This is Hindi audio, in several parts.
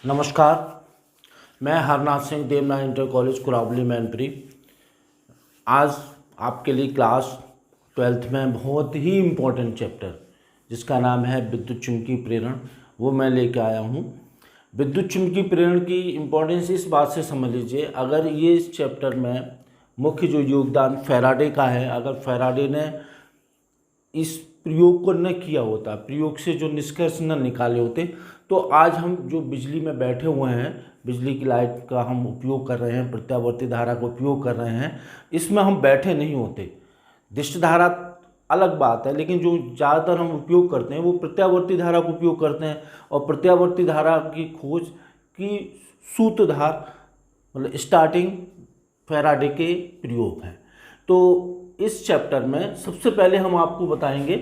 नमस्कार। मैं हरनाथ सिंह देवना इंटर कॉलेज कुरावली मैनपुरी आज आपके लिए क्लास 12th में बहुत ही इम्पोर्टेंट चैप्टर जिसका नाम है विद्युत चुम्बकीय प्रेरण वो मैं लेके आया हूँ। विद्युत चुम्बकीय प्रेरण की इम्पोर्टेंस इस बात से समझ लीजिए, अगर ये इस चैप्टर में मुख्य जो योगदान फैराडे का है, अगर फैराडे ने इस प्रयोग को न किया होता, प्रयोग से जो निष्कर्ष न निकाले होते, तो आज हम जो बिजली में बैठे हुए हैं, बिजली की लाइट का हम उपयोग कर रहे हैं, प्रत्यावर्ती धारा का उपयोग कर रहे हैं, इसमें हम बैठे नहीं होते। दिष्ट धारा अलग बात है, लेकिन जो ज़्यादातर हम उपयोग करते हैं वो प्रत्यावर्ती धारा का उपयोग करते हैं। और प्रत्यावर्ती धारा की खोज की सूत्रधार मतलब स्टार्टिंग फैराडे के प्रयोग हैं। तो इस चैप्टर में सबसे पहले हम आपको बताएंगे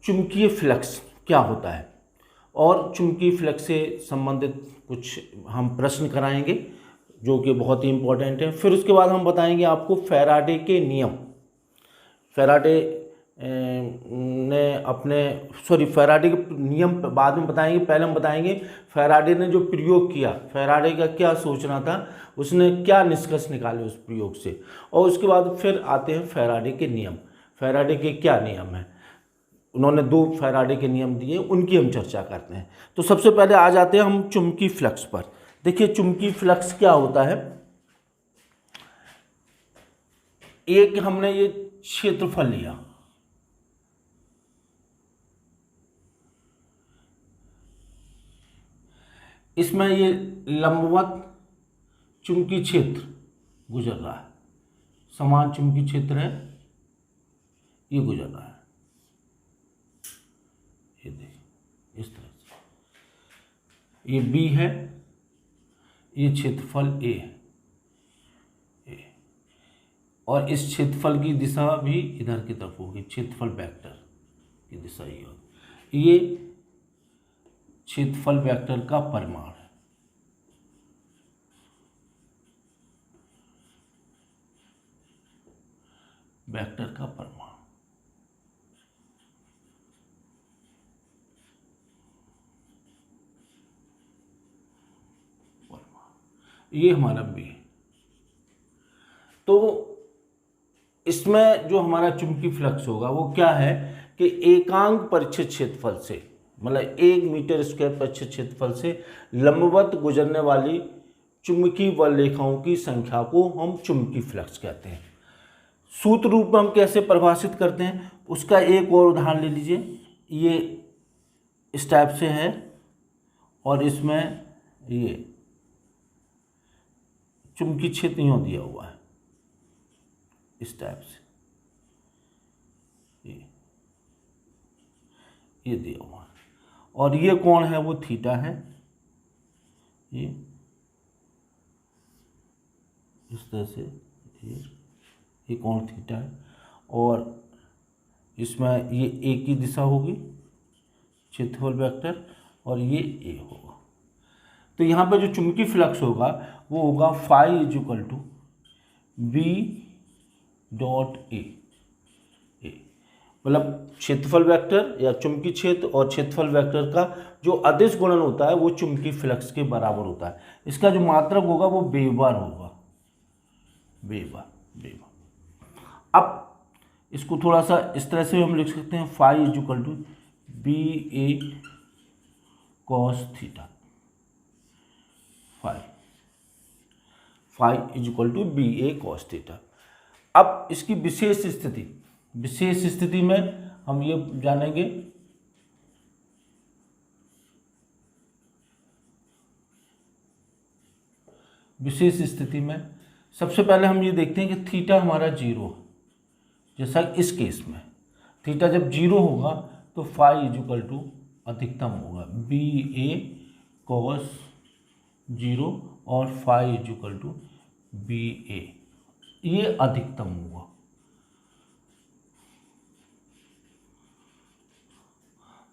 चुंबकीय फ्लक्स क्या होता है और चुंबकीय फ्लक्स से संबंधित कुछ हम प्रश्न कराएंगे जो कि बहुत ही इम्पोर्टेंट है। फिर उसके बाद हम बताएंगे आपको फैराडे के नियम। फैराडे फैराडे के नियम बाद में बताएंगे। पहले हम बताएंगे फैराडे ने जो प्रयोग किया, फैराडे का क्या सोचना था, उसने क्या निष्कर्ष निकाले उस प्रयोग से, और उसके बाद फिर आते हैं फैराडे के नियम। फैराडे के क्या नियम हैं, उन्होंने 2 फैराडे के नियम दिए, उनकी हम चर्चा करते हैं। तो सबसे पहले आ जाते हैं हम चुंबकीय फ्लक्स पर। देखिए चुंबकीय फ्लक्स क्या होता है। एक हमने ये क्षेत्रफल लिया, इसमें ये लंबवत चुंबकीय क्षेत्र गुजर रहा है, समान चुंबकीय क्षेत्र है, ये गुजर रहा है, ये देखिए इस तरह से। ये बी है, ये क्षेत्रफल ए है, और इस क्षेत्रफल की दिशा भी इधर की तरफ होगी, क्षेत्रफल वेक्टर की दिशा ये होगी। ये क्षेत्रफल वेक्टर का परिमाण है। वेक्टर का परिमाण, ये हमारा बी है। तो इसमें जो हमारा चुंबकीय फ्लक्स होगा वो क्या है कि एकांक परिच्छेद क्षेत्रफल से, मतलब 1 मीटर स्क्वायर परिच्छेद क्षेत्रफल से लंबवत गुजरने वाली चुंबकीय बल रेखाओं की संख्या को हम चुंबकीय फ्लक्स कहते हैं। सूत्र रूप में हम कैसे परिभाषित करते हैं उसका एक और उदाहरण ले लीजिए। ये इस टाइप से है और इसमें ये चुंबकीय क्षेत्र यूं दिया हुआ है इस टाइप से, ये दिया हुआ है, और ये कोण है वो थीटा है, ये इस तरह से ये कोण थीटा है, और इसमें ये ए की दिशा होगी क्षेत्रफल वेक्टर, और ये ए होगा। तो यहाँ पे जो चुंबकीय फ्लक्स होगा वो होगा phi equal to B dot A. मतलब क्षेत्रफल वेक्टर या चुंबकीय क्षेत्र और क्षेत्रफल वेक्टर का जो अदिश गुणन होता है वो चुंबकीय फ्लक्स के बराबर होता है। इसका जो मात्रक होगा वो बेबार होगा, बेबार। अब इसको थोड़ा सा इस तरह से हम लिख सकते हैं, phi equal to B A cos theta. Phi equal to B A cos theta. अब इसकी विशेष स्थिति में हम ये जानेंगे विशेष स्थिति में सबसे पहले हम ये देखते हैं कि थीटा हमारा 0 है, जैसा इस केस में थीटा जब 0 होगा तो फाई इक्वल टू अधिकतम होगा बी ए कॉस 0 और फाई इक्वल टू बी ए, ये अधिकतम होगा।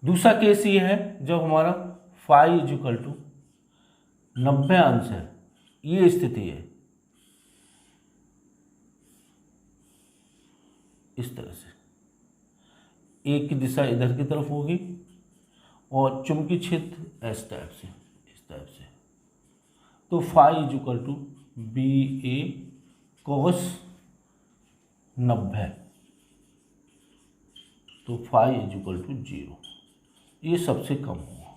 दूसरा केस ये है जब हमारा फाई इक्वल टू 90 अंश है, ये स्थिति है इस तरह से, एक की दिशा इधर की तरफ होगी और चुंबकीय क्षेत्र इस टाइप से तो phi is equal to B A cos 90, तो फाई इज इक्वल टू 0। ये सबसे कम हुआ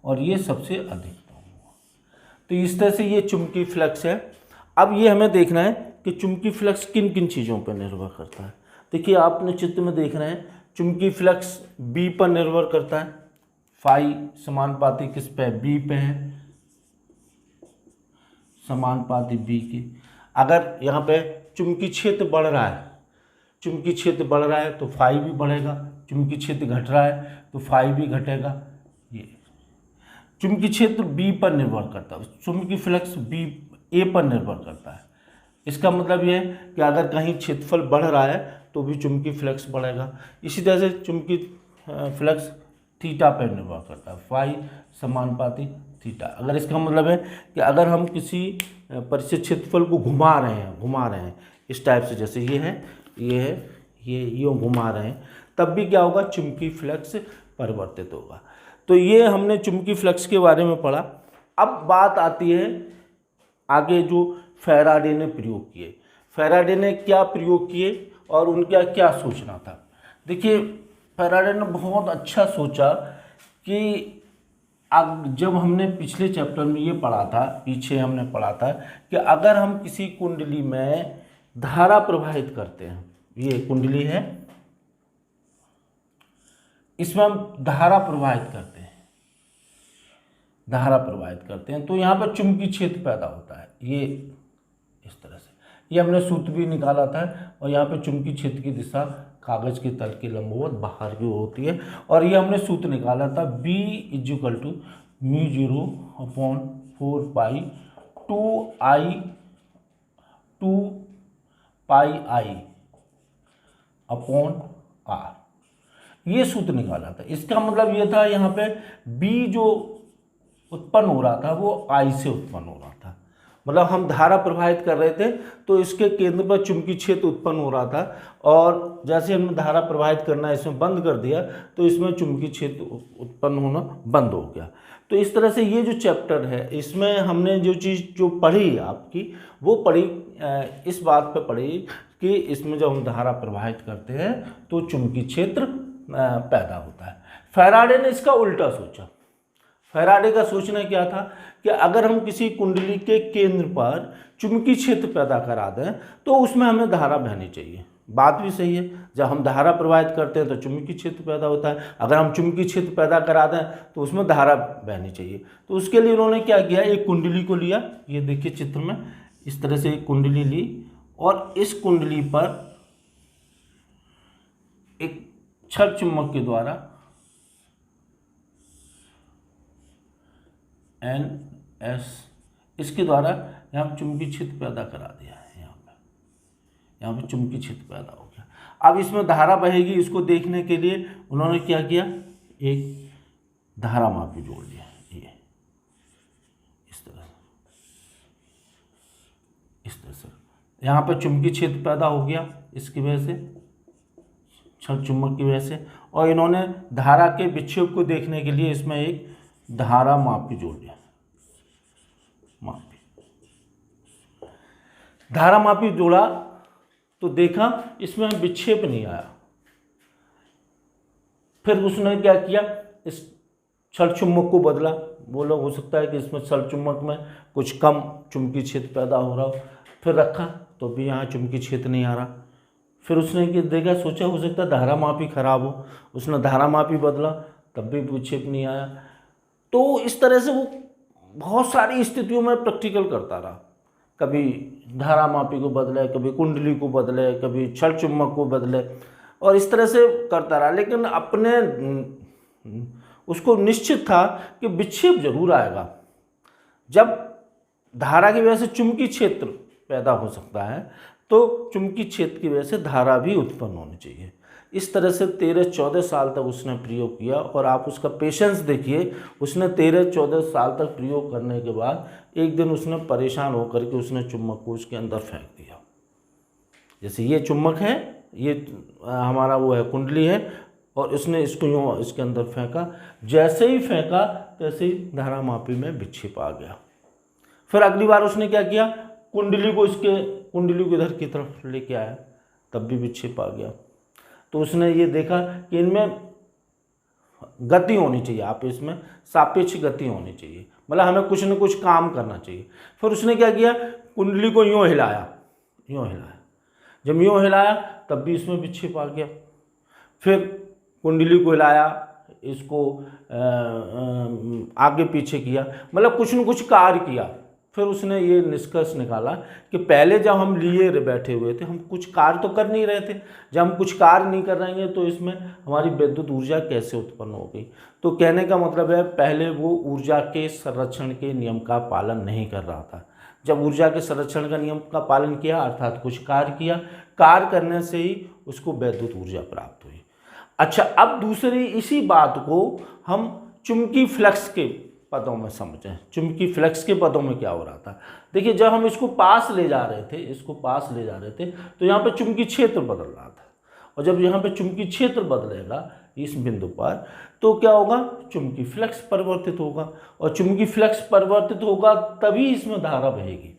और ये सबसे अधिकतम हुआ। तो इस तरह से ये चुंबकीय फ्लक्स है। अब ये हमें देखना है कि चुंबकीय फ्लक्स किन किन चीज़ों पर निर्भर करता है। देखिए आपने चित्र में देख रहे हैं चुंबकीय फ्लक्स बी पर निर्भर करता है। फाई समानुपाती किस पे, बी पे है, समानुपाती बी की। अगर यहाँ पे चुंबकीय क्षेत्र बढ़ रहा है, चुंबकीय क्षेत्र बढ़ रहा है तो फाई भी बढ़ेगा, चुंबकीय क्षेत्र घट रहा है तो फाई भी घटेगा। ये चुंबकीय क्षेत्र बी पर निर्भर करता है, चुंबकीय फ्लक्स बी ए पर निर्भर करता है। इसका मतलब ये है कि अगर कहीं क्षेत्रफल बढ़ रहा है तो भी चुंबकीय फ्लक्स बढ़ेगा। इसी तरह से चुंबकीय फ्लक्स थीटा पर निर्भर करता है, फाई समानुपाती थीटा। अगर इसका मतलब है कि अगर हम किसी परिचित क्षेत्रफल को घुमा रहे हैं इस टाइप से, जैसे ये है, ये यूँ घुमा रहे हैं, तब भी क्या होगा, चुंबकीय फ्लक्स परिवर्तित होगा। तो ये हमने चुंबकीय फ्लक्स के बारे में पढ़ा। अब बात आती है आगे जो फैराडे ने प्रयोग किए। फैराडे ने क्या प्रयोग किए और उनका क्या सोचना था। देखिए फैराडे ने बहुत अच्छा सोचा कि जब हमने पिछले चैप्टर में ये पढ़ा था, पीछे हमने पढ़ा था कि अगर हम किसी कुंडली में धारा प्रवाहित करते हैं, ये कुंडली है, इसमें हम धारा प्रवाहित करते हैं तो यहाँ पर चुंबकीय क्षेत्र पैदा होता है। ये इस तरह से, ये हमने सूत्र भी निकाला था। और यहाँ पे चुंबकीय क्षेत्र की दिशा कागज के तल के लंबवत बाहर की ओर होती है। और ये हमने सूत्र निकाला था B is equal to μ0 upon 4 pi 2 pi I upon R, ये सूत्र निकाला था। इसका मतलब ये था यहाँ पे B जो उत्पन्न हो रहा था वो I से उत्पन्न हो रहा था। मतलब हम धारा प्रवाहित कर रहे थे तो इसके केंद्र पर चुंबकीय क्षेत्र उत्पन्न हो रहा था, और जैसे हमने धारा प्रवाहित करना इसमें बंद कर दिया तो इसमें चुंबकीय क्षेत्र उत्पन्न होना बंद हो गया। तो इस तरह से ये जो चैप्टर है इसमें हमने जो चीज़ जो पढ़ी आपकी, वो पढ़ी इस बात पे पढ़ी कि इसमें जब हम धारा प्रवाहित करते हैं तो चुंबकीय क्षेत्र पैदा होता है। फैराडे ने इसका उल्टा सोचा। फैराडे का सोचना क्या था कि अगर हम किसी कुंडली के केंद्र पर चुंबकीय क्षेत्र पैदा करा दें तो उसमें हमें धारा बहनी चाहिए। बात भी सही है, जब हम धारा प्रवाहित करते हैं तो चुंबकीय क्षेत्र पैदा होता है, अगर हम चुंबकीय क्षेत्र पैदा करा दें तो उसमें धारा बहनी चाहिए। तो उसके लिए उन्होंने क्या किया, एक कुंडली को लिया, ये देखिए चित्र में इस तरह से एक कुंडली ली और इस कुंडली पर एक क्षण चुंबक के द्वारा NS, इसके द्वारा यहाँ चुंबकीय क्षेत्र पैदा करा दिया है। यहाँ पे चुंबकीय क्षेत्र पैदा हो गया। अब इसमें धारा बहेगी, इसको देखने के लिए उन्होंने क्या किया, एक धारा मापी जोड़ लिया, ये इस तरह से यहाँ पे चुंबकीय क्षेत्र पैदा हो गया इसकी वजह से, क्षण चुंबक की वजह से। और इन्होंने धारा के विक्षेप को देखने के लिए इसमें एक धारा मापी जोड़ लिया, धारा मापी जोड़ा तो देखा इसमें विक्षेप नहीं आया। फिर उसने क्या किया, इस क्षण चुंबक को बदला। बोला हो सकता है कि इसमें क्षण चुंबक में कुछ कम चुंबकीय क्षेत्र पैदा हो रहा हो। फिर रखा तो भी यहाँ चुंबकीय क्षेत्र नहीं आ रहा। फिर उसने क्या देखा, सोचा हो सकता है धारा मापी खराब हो, उसने धारा मापी बदला तब भी विक्षेप नहीं आया। तो इस तरह से वो बहुत सारी स्थितियों में प्रैक्टिकल करता रहा, कभी धारा मापी को बदले, कभी कुंडली को बदले, कभी क्षण चुंबक को बदले, और इस तरह से करता रहा। लेकिन अपने उसको निश्चित था कि विक्षेप जरूर आएगा। जब धारा की वजह से चुंबकीय क्षेत्र पैदा हो सकता है तो चुंबकीय क्षेत्र की वजह से धारा भी उत्पन्न होनी चाहिए। इस तरह से 13-14 साल तक उसने प्रयोग किया। और आप उसका पेशेंस देखिए, उसने 13-14 साल तक प्रयोग करने के बाद एक दिन उसने परेशान होकर के उसने चुम्बक को उसके अंदर फेंक दिया। जैसे ये चुम्बक है, ये हमारा वो है कुंडली है, और उसने इसको यूँ इसके अंदर फेंका। जैसे ही फेंका तैसे ही धारा मापी में विक्षेप आ गया। फिर अगली बार उसने क्या किया, कुंडली को इधर की तरफ लेके आया, तब भी विक्षेप आ गया। तो उसने ये देखा कि इनमें गति होनी चाहिए, आप इसमें सापेक्ष गति होनी चाहिए, मतलब हमें कुछ न कुछ काम करना चाहिए। फिर उसने क्या किया, कुंडली को यूँ हिलाया, जब यूँ हिलाया तब भी इसमें विक्षेप आ गया। फिर कुंडली को हिलाया, इसको आगे पीछे किया, मतलब कुछ न कुछ कार्य किया। फिर उसने ये निष्कर्ष निकाला कि पहले जब हम लिए बैठे हुए थे, हम कुछ कार्य तो कर नहीं रहे थे। जब हम कुछ कार्य नहीं कर रहे हैं तो इसमें हमारी विद्युत ऊर्जा कैसे उत्पन्न हो गई। तो कहने का मतलब है, पहले वो ऊर्जा के संरक्षण के नियम का पालन नहीं कर रहा था। जब ऊर्जा के संरक्षण का नियम का पालन किया, अर्थात कुछ कार्य किया, कार्य करने से ही उसको विद्युत ऊर्जा प्राप्त हुई। अच्छा, अब दूसरी इसी बात को हम चुंबकीय फ्लक्स के पदों में समझें। चुंबकीय फ्लक्स के पदों में क्या हो रहा था, देखिए जब हम इसको पास ले जा रहे थे, तो यहाँ पे चुंबकीय क्षेत्र बदल रहा था, और जब यहाँ पे चुंबकीय क्षेत्र बदलेगा इस बिंदु पर, तो क्या होगा, चुंबकीय फ्लक्स परिवर्तित होगा, और चुंबकीय फ्लक्स परिवर्तित होगा तभी इसमें धारा बहेगी।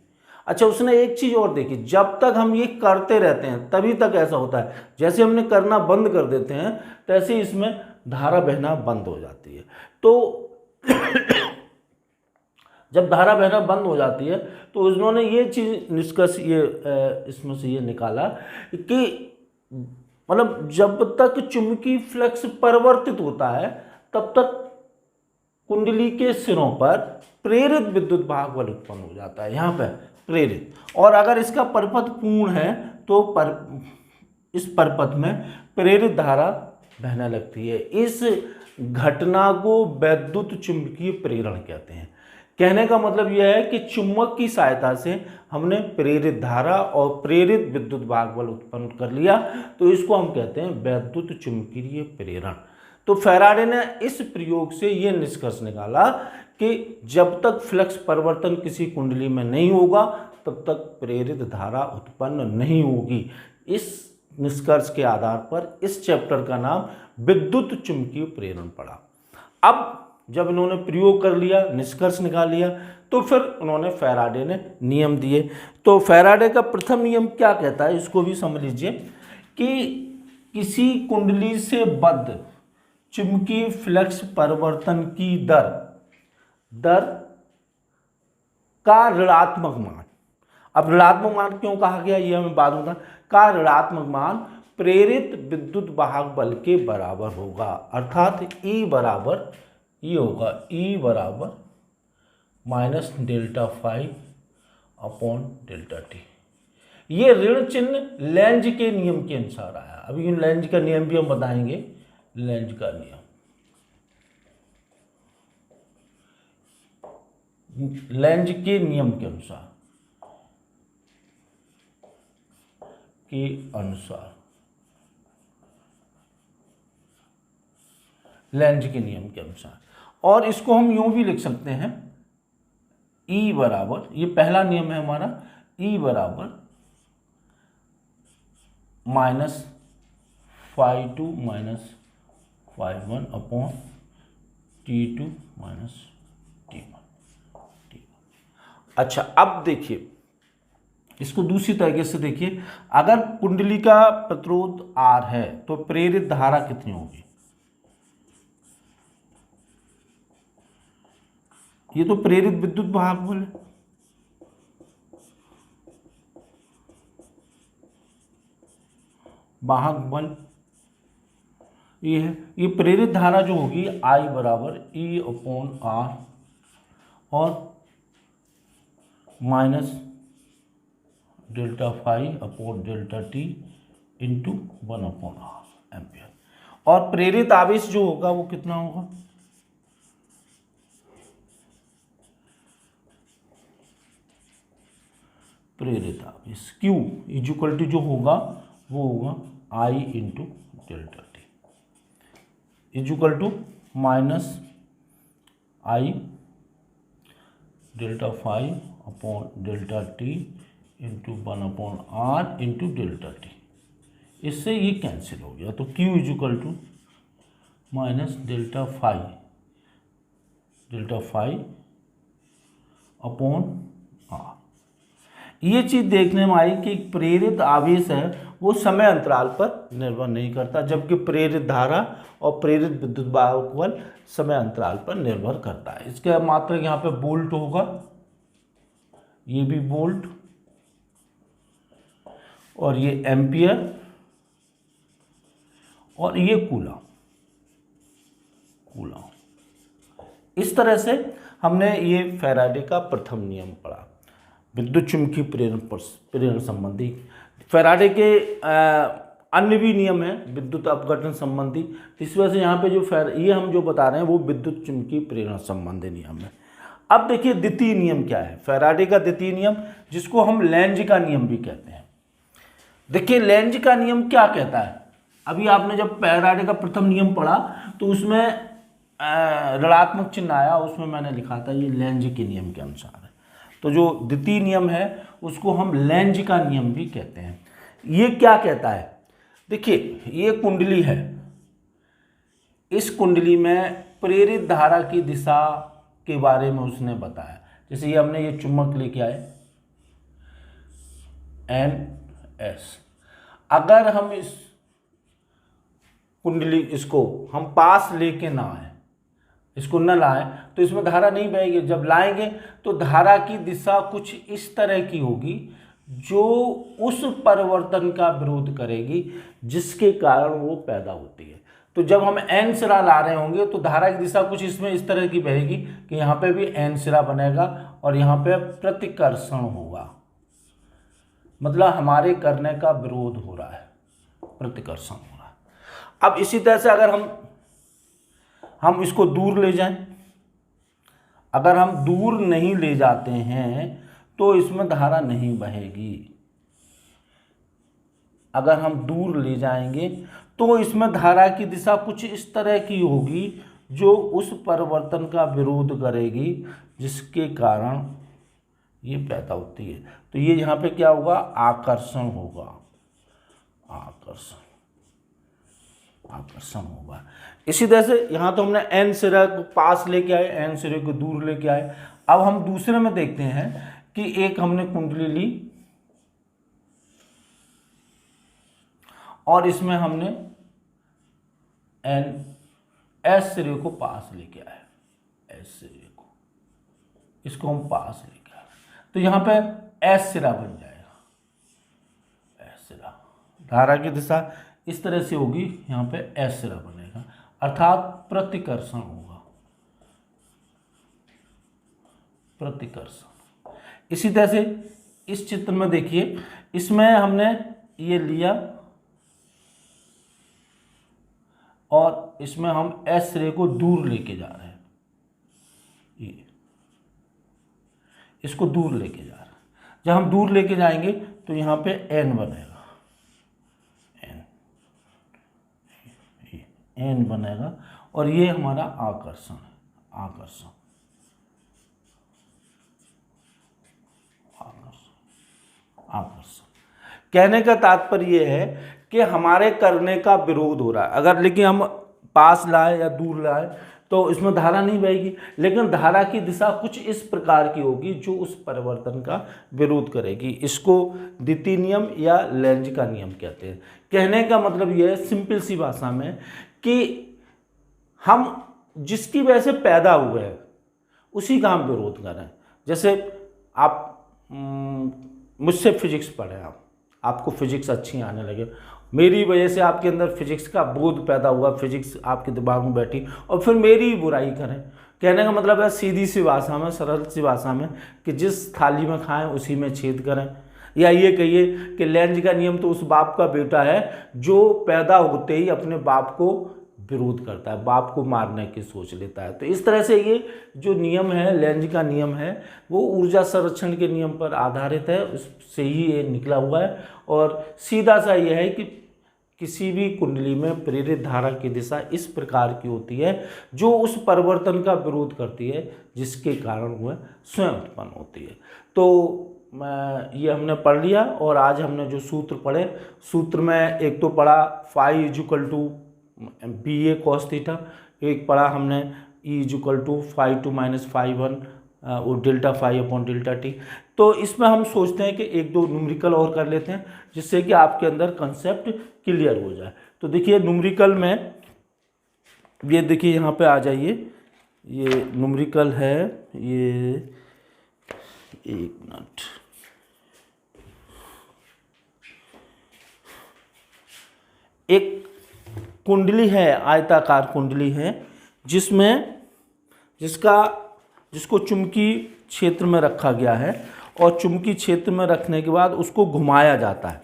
अच्छा, उसने एक चीज़ और देखी, जब तक हम ये करते रहते हैं तभी तक ऐसा होता है, जैसे हमने करना बंद कर देते हैं तैसे इसमें धारा बहना बंद हो जाती है। तो जब धारा बहना बंद हो जाती है तो उन्होंने ये चीज़ निष्कर्ष इसमें से ये निकाला कि मतलब जब तक चुंबकीय फ्लक्स परिवर्तित होता है तब तक कुंडली के सिरों पर प्रेरित विद्युत भाग बल उत्पन्न हो जाता है, यहाँ पे प्रेरित। और अगर इसका परिपथ पूर्ण है तो इस परिपथ में प्रेरित धारा बहने लगती है। इस घटना को वैद्युत चुंबकीय प्रेरण कहते हैं। कहने का मतलब यह है कि चुंबक की सहायता से हमने प्रेरित धारा और प्रेरित विद्युत भाग बल उत्पन्न कर लिया, तो इसको हम कहते हैं वैद्युत चुंबकीय प्रेरण। तो फैराडे ने इस प्रयोग से यह निष्कर्ष निकाला कि जब तक फ्लक्स परिवर्तन किसी कुंडली में नहीं होगा तब तक प्रेरित धारा उत्पन्न नहीं होगी। इस निष्कर्ष के आधार पर इस चैप्टर का नाम विद्युत चुंबकीय प्रेरण पड़ा। अब जब इन्होंने प्रयोग कर लिया, निष्कर्ष निकाल लिया, तो फिर उन्होंने फैराडे ने नियम दिए। तो फैराडे का प्रथम नियम क्या कहता है, इसको भी समझ लीजिए कि किसी कुंडली से बद्ध चुंबकीय फ्लक्स परिवर्तन की दर का ऋणात्मक मान, अब ऋणात्मक मान क्यों कहा गया ये हमें बाद में, का ऋणात्मक मान प्रेरित विद्युत वाहक बल के बराबर होगा, अर्थात E बराबर ये होगा, E बराबर minus delta phi upon delta t. ये ऋण चिन्ह लेंज के नियम के अनुसार आया। अभी लेंज का नियम भी हम बताएंगे। लेंज का नियम, लेंज के नियम के अनुसार लेंज के नियम के अनुसार। और इसको हम यूं भी लिख सकते हैं, E बराबर, ये पहला नियम है हमारा, E बराबर minus phi two minus phi one upon t two minus t one. अच्छा, अब देखिए इसको दूसरी तरीके से देखिए, अगर कुंडली का प्रतिरोध R है तो प्रेरित धारा कितनी होगी, ये तो प्रेरित विद्युत भाग बल है, वाहक बल ये है। ये प्रेरित धारा जो होगी I बराबर E अपॉन R और minus delta phi upon delta t into 1 upon R ampere. और प्रेरित आवेश जो होगा वो कितना होगा, प्रेरित आवेश Q इक्वल टू जो होगा वो होगा I into delta t equal to minus I delta phi upon delta t into 1 upon R into delta t. इससे ये कैंसिल हो गया, तो Q equal to minus delta phi upon ये चीज़ देखने में आई कि प्रेरित आवेश है वो समय अंतराल पर निर्भर नहीं करता, जबकि प्रेरित धारा और प्रेरित विद्युत वाहक समय अंतराल पर निर्भर करता है। इसका मात्रक यहाँ पे वोल्ट होगा, ये भी वोल्ट, और ये एम्पियर, और ये कूलम। इस तरह से हमने ये फैराडे का प्रथम नियम पढ़ा, विद्युत चुम्बकीय प्रेरण संबंधी। फैराडे के अन्य भी नियम हैं विद्युत अपघटन संबंधी, इस वजह से यहाँ पे जो ये हम जो बता रहे हैं वो विद्युत चुम्बकीय प्रेरण संबंधी नियम है। अब देखिए द्वितीय नियम क्या है, फैराडे का द्वितीय नियम, जिसको हम लेंज का नियम भी कहते हैं। देखिए लेंज का नियम क्या कहता है, अभी आपने जब फैराडे का प्रथम नियम पढ़ा तो उसमें ऋणात्मक चिन्ह आया, उसमें मैंने लिखा था ये लेंज के नियम के अनुसार है। तो जो द्वितीय नियम है उसको हम लेंज का नियम भी कहते हैं। ये क्या कहता है, देखिए ये कुंडली है, इस कुंडली में प्रेरित धारा की दिशा के बारे में उसने बताया। जैसे ये हमने ये चुम्बक लेके आए NS, अगर हम इस कुंडली इसको हम पास लेके ना आए, इसको न लाए तो इसमें धारा नहीं बहेगी। जब लाएंगे तो धारा की दिशा कुछ इस तरह की होगी जो उस परिवर्तन का विरोध करेगी जिसके कारण वो पैदा होती है। तो जब हम N सिरा ला रहे होंगे तो धारा की दिशा कुछ इसमें इस तरह की बहेगी कि यहाँ पे भी N सिरा बनेगा और यहाँ पे प्रतिकर्षण होगा, मतलब हमारे करने का विरोध हो रहा है, प्रतिकर्षण हो रहा है। अब इसी तरह से अगर हम इसको दूर ले जाएं, अगर हम दूर नहीं ले जाते हैं तो इसमें धारा नहीं बहेगी। अगर हम दूर ले जाएंगे तो इसमें धारा की दिशा कुछ इस तरह की होगी जो उस परिवर्तन का विरोध करेगी जिसके कारण ये पैदा होती है। तो ये यहाँ पे क्या होगा, आकर्षण होगा, आकर्षण होगा। इसी तरह से यहाँ तो हमने N सिरे को पास लेके आए, N सिरे को दूर लेके आए। अब हम दूसरे में देखते हैं कि एक हमने कुंडली ली और इसमें हमने S सिरे को पास लेके आए, S सिरे को, इसको हम पास लेके आए तो यहाँ पे S सिरा बन जाएगा, S सिरा, धारा की दिशा इस तरह से होगी, यहाँ पे S सिरा बनेगा, अर्थात प्रतिकर्षण होगा, प्रतिकर्षण। इसी तरह से इस चित्र में देखिए, इसमें हमने ये लिया और इसमें हम S सिरे को दूर लेके जा रहे हैं, ये इसको दूर लेके जा रहे हैं। जब हम दूर लेके जाएंगे तो यहाँ पे N बनेगा, N बनेगा और ये हमारा आकर्षण है, आकर्षण, आकर्षण। कहने का तात्पर्य ये है कि हमारे करने का विरोध हो रहा है। अगर लेकिन हम पास लाए या दूर लाए तो इसमें धारा नहीं बहेगी, लेकिन धारा की दिशा कुछ इस प्रकार की होगी जो उस परिवर्तन का विरोध करेगी। इसको द्वितीय नियम या लेंज का नियम कहते हैं। कहने का मतलब यह है सिंपल सी भाषा में कि हम जिसकी वजह से पैदा हुए हैं उसी का हम विरोध करें। जैसे आप मुझसे फिजिक्स पढ़े, आपको फिजिक्स अच्छी आने लगे, मेरी वजह से आपके अंदर फिजिक्स का बोध पैदा हुआ, फिजिक्स आपके दिमाग में बैठी और फिर मेरी बुराई करें। कहने का मतलब है सीधी सी भाषा में, सरल सी भाषा में कि जिस थाली में खाएं उसी में छेद करें। या ये कहिए कि लेंज का नियम तो उस बाप का बेटा है जो पैदा होते ही अपने बाप को विरोध करता है, बाप को मारने की सोच लेता है। तो इस तरह से ये जो नियम है, लेंज का नियम है, वो ऊर्जा संरक्षण के नियम पर आधारित है, उससे ही ये निकला हुआ है। और सीधा सा ये है कि किसी भी कुंडली में प्रेरित धारा की दिशा इस प्रकार की होती है जो उस परिवर्तन का विरोध करती है जिसके कारण वह स्वयं उत्पन्न होती है। तो ये हमने पढ़ लिया। और आज हमने जो सूत्र पढ़े, सूत्र में एक तो पढ़ा phi equal to BA cos theta, एक पढ़ा हमने E equal to phi 2 minus phi 1 और delta phi upon delta t. तो इसमें हम सोचते हैं कि एक दो न्यूमेरिकल और कर लेते हैं जिससे कि आपके अंदर कंसेप्ट क्लियर हो जाए। तो देखिए न्यूमेरिकल में ये देखिए यहाँ पे आ जाइए, ये न्यूमेरिकल है, ये एक मिनट, एक कुंडली है, आयताकार कुंडली है जिसको चुंबकीय क्षेत्र में रखा गया है और चुंबकीय क्षेत्र में रखने के बाद उसको घुमाया जाता है।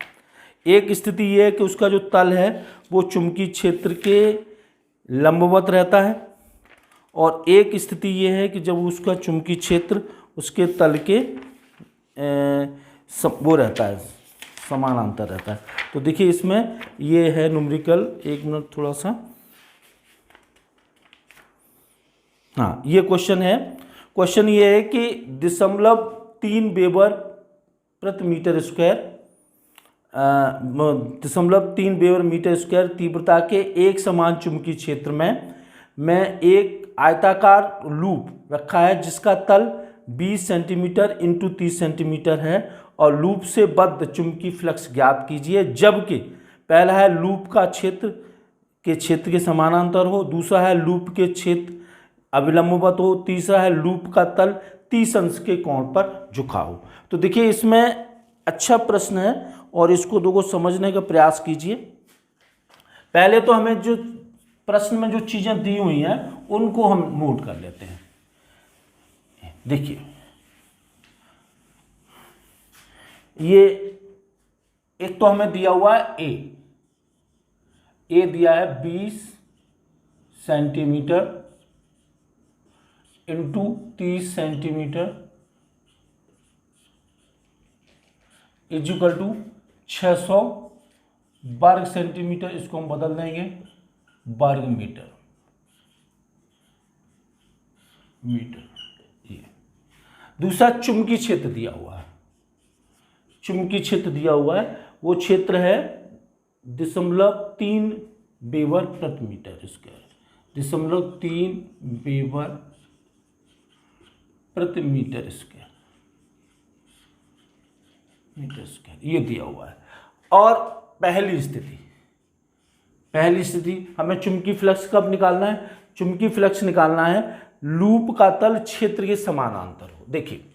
एक स्थिति ये है कि उसका जो तल है वो चुंबकीय क्षेत्र के लंबवत रहता है और एक स्थिति ये है कि जब उसका चुंबकीय क्षेत्र उसके तल के वो रहता है, समानांतर रहता है। तो देखिए इसमें ये है न्यूमेरिकल, एक मिनट थोड़ा सा, हाँ ये क्वेश्चन है। क्वेश्चन ये है कि 0.3 वेबर प्रति metre square, 0.3 weber metre square तीव्रता के एक समान चुंबकीय क्षेत्र में एक आयताकार लूप रखा है जिसका तल 20 सेंटीमीटर इंटू 30 सेंटीमीटर है और लूप से बद्ध चुंबकीय फ्लक्स ज्ञात कीजिए, जबकि पहला है लूप का क्षेत्र के समानांतर हो, दूसरा है लूप के क्षेत्र अभिलंबवत हो, तीसरा है लूप का तल 30 अंश के कोण पर झुका हो। तो देखिए इसमें अच्छा प्रश्न है और इसको दोनों समझने का प्रयास कीजिए। पहले तो हमें जो प्रश्न में जो चीजें दी हुई हैं उनको हम नोट कर लेते हैं। देखिए ये एक तो हमें दिया हुआ है ए दिया है 20 centimetre into 30 centimetre equal to 600 वर्ग सेंटीमीटर, इसको हम बदल देंगे वर्ग मीटर। ये दूसरा चुंबकीय क्षेत्र दिया हुआ है, चुंबकीय क्षेत्र दिया हुआ है, वो क्षेत्र है 0.3 वेबर प्रति मीटर स्क्वायर, 0.3 वेबर प्रति मीटर स्क्वायर, ये दिया हुआ है। और पहली स्थिति हमें चुंबकीय फ्लक्स कब निकालना है? चुंबकीय फ्लक्स निकालना है लूप का तल क्षेत्र के समानांतर हो। देखिए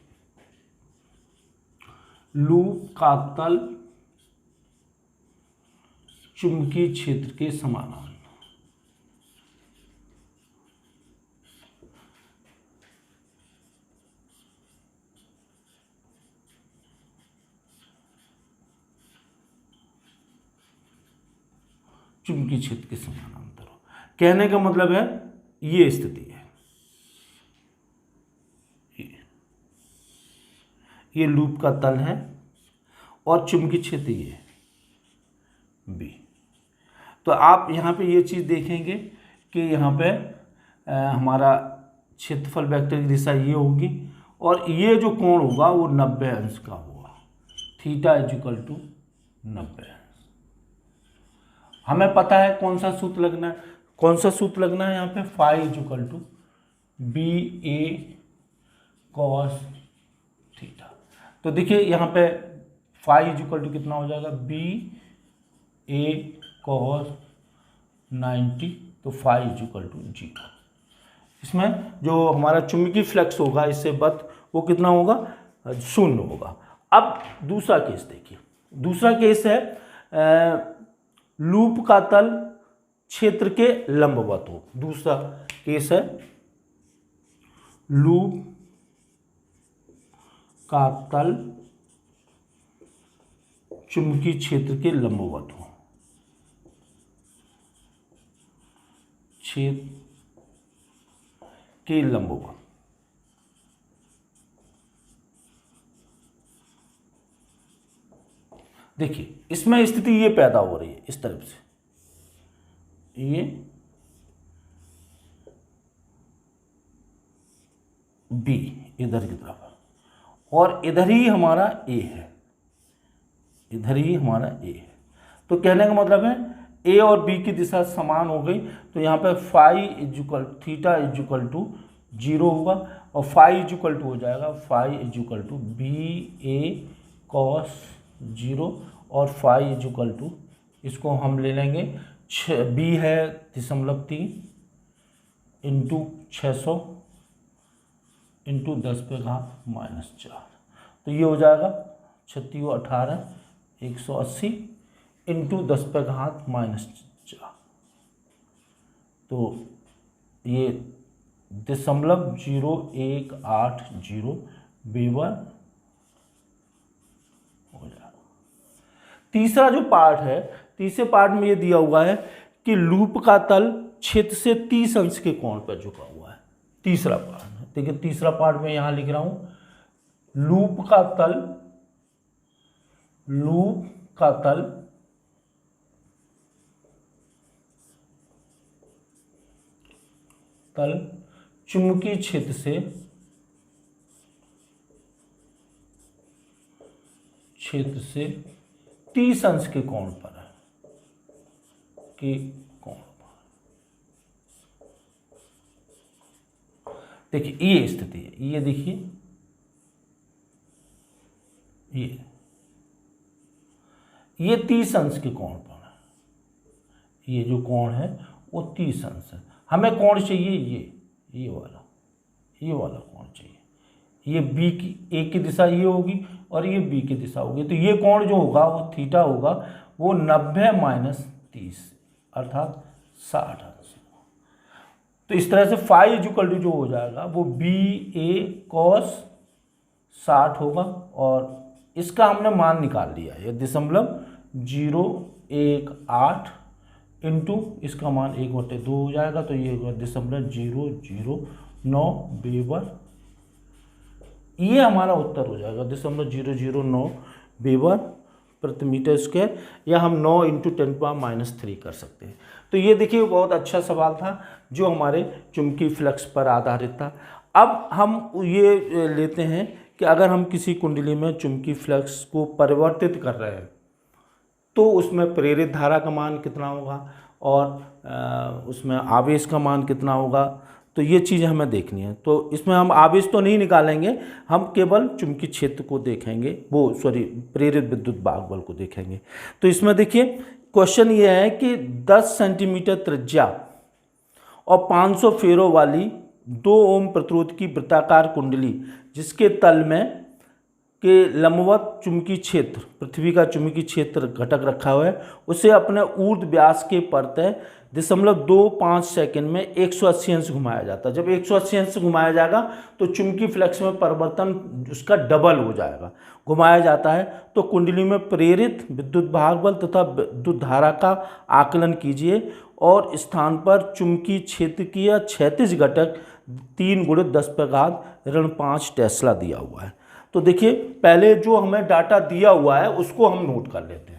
लूप का तल चुंबकीय क्षेत्र के समानांतर, चुंबकीय क्षेत्र के समानांतर हो। कहने का मतलब है ये स्थिति है, ये लूप का तल है और चुंबकीय क्षेत्र ये बी। तो आप यहाँ पे ये चीज़ देखेंगे कि यहाँ पे हमारा क्षेत्रफल वेक्टर की दिशा ये होगी और ये जो कोण होगा वो 90 अंश का होगा, थीटा इक्वल टू 90 अंश। हमें पता है कौन सा सूत्र लगना है, यहाँ पे phi equal to B A cos theta. तो देखिए यहाँ पे फाई इक्वल टू कितना हो जाएगा, बी ए कॉस 90, तो फाई इक्वल टू 0। इसमें जो हमारा चुंबकीय फ्लक्स होगा इससे बत वो कितना होगा, 0 होगा। अब दूसरा केस देखिए, दूसरा केस है लूप का तल क्षेत्र के लंबवत हो। दूसरा केस है लूप का तल चुंबकीय क्षेत्र के लंबवत हो, क्षेत्र के लंबवत। देखिए इसमें स्थिति ये पैदा हो रही है इस तरफ से, ये बी इधर की तरफ और इधर ही हमारा ए है, इधर ही हमारा ए है। तो कहने का मतलब है ए और बी की दिशा समान हो गई, तो यहाँ पे phi equal theta equal to zero होगा, और फाई इज इक्वल टू हो जाएगा, phi is equal to B A cos zero, और फाई इज इक्वल टू, इसको हम ले लेंगे बी है 0.3 इंटू 600 इंटू 10⁻⁻4, तो ये हो जाएगा 36×18 180 इंटू 10⁻⁻4, तो ये 0.0180 वेबर हो जाएगा। तीसरा जो पार्ट है, तीसरे पार्ट में ये दिया हुआ है कि लूप का तल क्षेत्र से 30 अंश के कोण पर झुका हुआ है। तीसरा पार्ट, देखिए तीसरा पार्ट में यहां लिख रहा हूं, लूप का तल चुंबकीय क्षेत्र से 30 अंश के कोण पर है, के कोण पर। देखिए ये स्थिति है, ये देखिए ये 30 अंश के कोण पर है, ये जो कोण है वो 30 अंश है। हमें कोण चाहिए ये वाला कोण चाहिए, ये बी की ए की दिशा ये होगी और ये बी की दिशा होगी, तो ये कोण जो होगा वो थीटा होगा, वो 90-30 अर्थात 60 अंश। तो इस तरह से फाई इज इक्वल टू जो हो जाएगा वो बी ए कॉस 60 होगा, और इसका हमने मान निकाल लिया है 0.018 इंटू इसका मान 1/2 हो जाएगा, तो ये 0.009 वेबर, ये हमारा उत्तर हो जाएगा 0.009 वेबर प्रति मीटर स्क्वायर, या हम 9 इंटू 10⁻³ कर सकते हैं। तो ये देखिए बहुत अच्छा सवाल था जो हमारे चुंबकीय फ्लक्स पर आधारित था। अब हम ये लेते हैं कि अगर हम किसी कुंडली में चुंबकीय फ्लक्स को परिवर्तित कर रहे हैं तो उसमें प्रेरित धारा का मान कितना होगा और उसमें आवेश का मान कितना होगा, तो ये चीज़ें हमें देखनी है। तो इसमें हम आवेश तो नहीं निकालेंगे, हम केवल चुंबकीय क्षेत्र को देखेंगे, प्रेरित विद्युत भागबल को देखेंगे। तो इसमें देखिए क्वेश्चन ये है कि 10 सेंटीमीटर त्रिज्या और 500 फेरों वाली 2 ओम प्रतिरोध की वृत्ताकार कुंडली जिसके तल में के लंबवत चुंबकीय क्षेत्र, पृथ्वी का चुंबकीय क्षेत्र घटक रखा हुआ है, उसे अपने ऊर्ध्व व्यास के परतः 0.25 सेकंड में 180 अंश घुमाया जाता है। जब 180 अंश घुमाया जाएगा तो चुंबकीय फ्लक्स में परिवर्तन उसका डबल हो जाएगा, घुमाया जाता है। तो कुंडली में प्रेरित विद्युत भागबल तथा विद्युत धारा का आकलन कीजिए और स्थान पर चुंबकीय क्षेत्र की या क्षैतिज घटक 3×10⁻⁵ टेस्ला दिया हुआ है। तो देखिए पहले जो हमें डाटा दिया हुआ है उसको हम नोट कर लेते हैं।